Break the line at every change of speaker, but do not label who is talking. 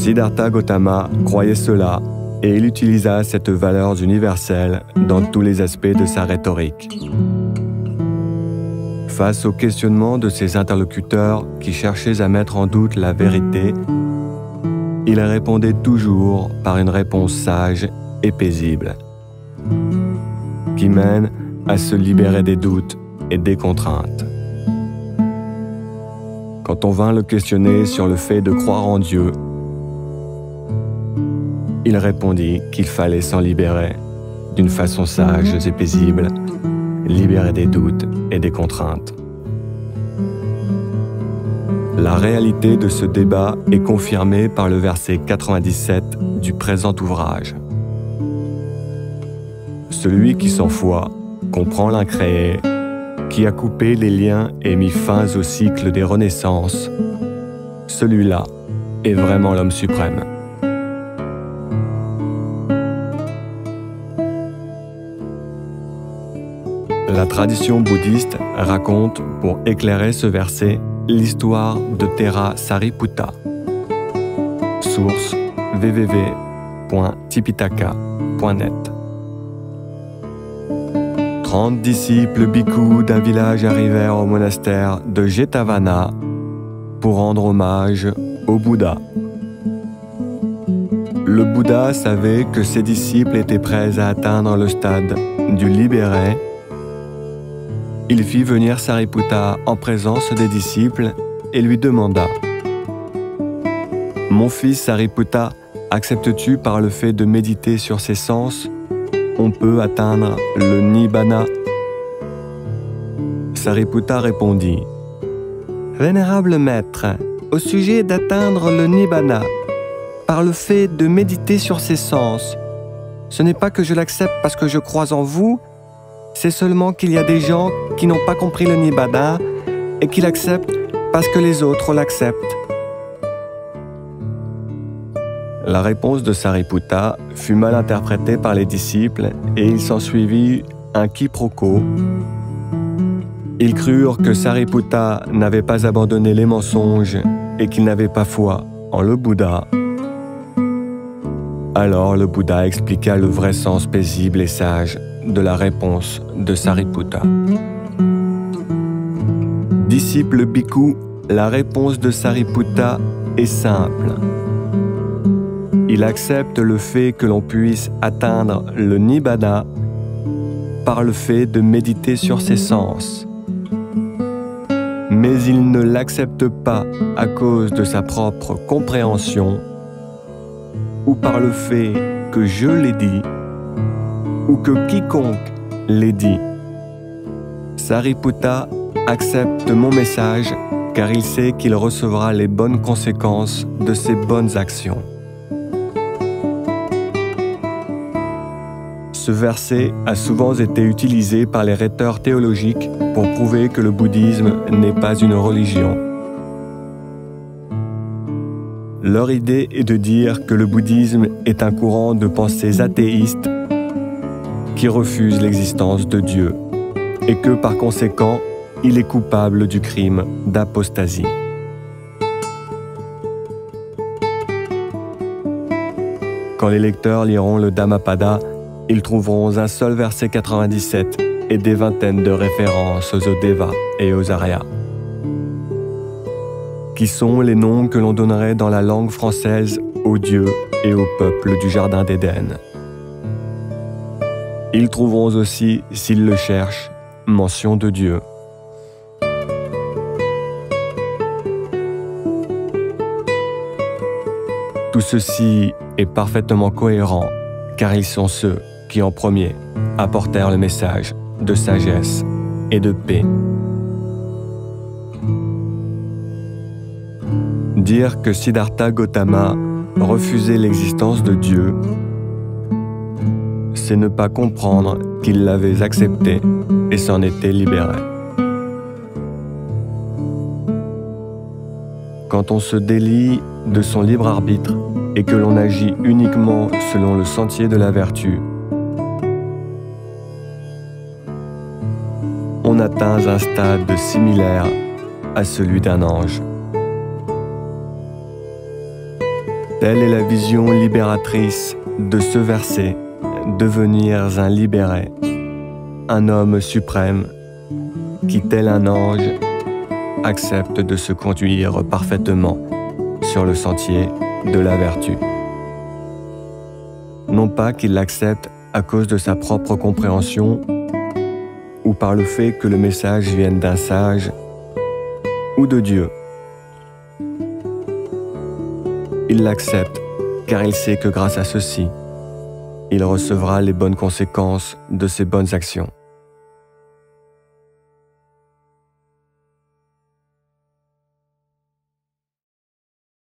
Siddhartha Gautama croyait cela et il utilisa cette valeur universelle dans tous les aspects de sa rhétorique. Face au questionnement de ses interlocuteurs qui cherchaient à mettre en doute la vérité, il répondait toujours par une réponse sage et paisible, qui mène à se libérer des doutes et des contraintes. Quand on vint le questionner sur le fait de croire en Dieu, il répondit qu'il fallait s'en libérer d'une façon sage et paisible, libérer des doutes et des contraintes. La réalité de ce débat est confirmée par le verset 97 du présent ouvrage. Celui qui sans foi comprend l'incréé, qui a coupé les liens et mis fin au cycle des renaissances, celui-là est vraiment l'homme suprême. La tradition bouddhiste raconte, pour éclairer ce verset, l'histoire de Thera Sariputta. Source www.tipitaka.net. 30 disciples bhikkhus d'un village arrivèrent au monastère de Jetavana pour rendre hommage au Bouddha. Le Bouddha savait que ses disciples étaient prêts à atteindre le stade du libéré. Il fit venir Sariputta en présence des disciples et lui demanda : « Mon fils Sariputta, acceptes-tu par le fait de méditer sur ces sens, on peut atteindre le Nibbana ?» Sariputta répondit : « Vénérable maître, au sujet d'atteindre le Nibbana, par le fait de méditer sur ces sens, ce n'est pas que je l'accepte parce que je crois en vous, c'est seulement qu'il y a des gens qui n'ont pas compris le Nibbana et qui l'acceptent parce que les autres l'acceptent. » La réponse de Sariputta fut mal interprétée par les disciples et il s'ensuivit un quiproquo. Ils crurent que Sariputta n'avait pas abandonné les mensonges et qu'il n'avait pas foi en le Bouddha. Alors le Bouddha expliqua le vrai sens paisible et sage de la réponse de Sariputta. Disciple bhikkhu, la réponse de Sariputta est simple. Il accepte le fait que l'on puisse atteindre le Nibbana par le fait de méditer sur ses sens. Mais il ne l'accepte pas à cause de sa propre compréhension ou par le fait que je l'ai dit ou que quiconque l'ait dit. Sariputta accepte mon message car il sait qu'il recevra les bonnes conséquences de ses bonnes actions. Ce verset a souvent été utilisé par les rhéteurs théologiques pour prouver que le bouddhisme n'est pas une religion. Leur idée est de dire que le bouddhisme est un courant de pensées athéistes qui refuse l'existence de Dieu et que par conséquent, il est coupable du crime d'apostasie. Quand les lecteurs liront le Dhammapada, ils trouveront un seul verset 97 et des vingtaines de références aux Devas et aux Aryas, qui sont les noms que l'on donnerait dans la langue française aux dieux et au peuple du Jardin d'Éden. Ils trouveront aussi, s'ils le cherchent, mention de Dieu. Tout ceci est parfaitement cohérent, car ils sont ceux qui en premier apportèrent le message de sagesse et de paix. Dire que Siddhartha Gautama refusait l'existence de Dieu, c'est ne pas comprendre qu'il l'avait accepté et s'en était libéré. Quand on se délie de son libre arbitre et que l'on agit uniquement selon le sentier de la vertu, on atteint un stade similaire à celui d'un ange. Telle est la vision libératrice de ce verset, devenir un libéré, un homme suprême qui, tel un ange, accepte de se conduire parfaitement sur le sentier de la vertu. Non pas qu'il l'accepte à cause de sa propre compréhension ou par le fait que le message vienne d'un sage ou de Dieu. Il l'accepte car il sait que grâce à ceci, il recevra les bonnes conséquences de ses bonnes actions.